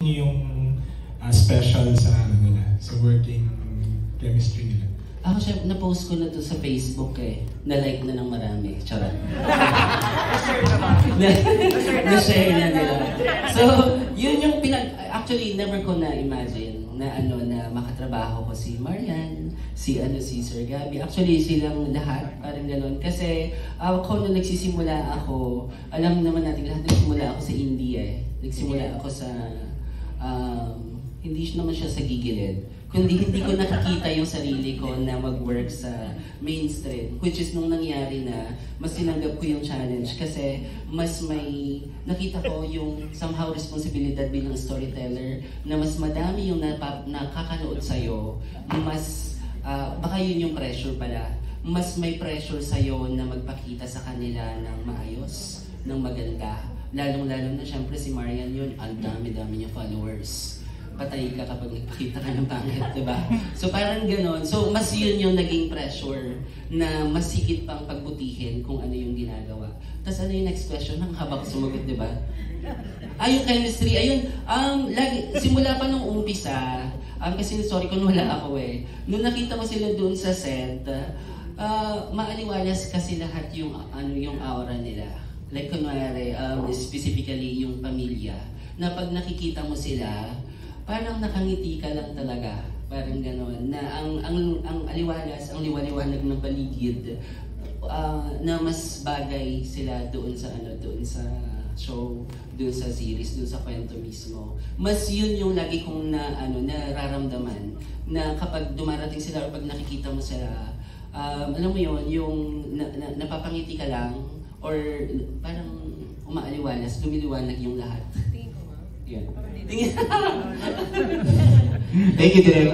yung special sa ano nila, sa working chemistry nila? Ako siya, na-post ko na to sa Facebook eh. Na-like na ng marami. Charot. Na-share na nila. So, yun yung actually, never ko na-imagine na na makatrabaho ko si Marian, si Sir Gabby. Actually, silang lahat, parang gano'n. Kasi, ako nung nagsisimula ako, alam naman natin lahat, nagsimula ako sa indie eh. Nagsimula ako sa, hindi naman siya sa gigilid. Kundi hindi ko nakikita yung sarili ko na mag-work sa mainstream. Which is nung nangyari na, mas tinanggap ko yung challenge kasi mas may, nakita ko yung somehow responsibilidad bilang storyteller na mas madami yung nakakanood sa'yo, mas, baka yun yung pressure pala. Mas may pressure sa'yo na magpakita sa kanila ng maayos, ng maganda. Lalong-lalo na syempre si Marian yun, ang dami-dami niya followers. Patay ka kapag nagpakita ka ng pangit, diba? So parang gano'n. So mas yun yung naging pressure na mas higit pang pagbutihin kung ano yung ginagawa. Tapos ano yung next question? Ang habang sumagot, diba? Yung chemistry. Ayun, simula pa nung umpisa, kasi sorry kung wala ako eh. Nung nakita ko sila doon sa set, maaliwalas kasi lahat yung, yung aura nila. Like kunwari, specifically yung pamilya, na pag nakikita mo sila, parang nakangiti ka lang talaga, parang gano'n, na ang aliwalas, ang liwaliwanag ng paligid, na mas bagay sila doon sa doon sa show, doon sa series, doon sa kwento mismo. Mas yun yung lagi kong nararamdaman, na kapag dumarating sila o pag nakikita mo sila, alam mo yun, yung napapangiti ka lang, or parang umaaliwalas, lumiliwanag yung lahat. Tingin ko, ma'am. Yan. Thank you, Direk.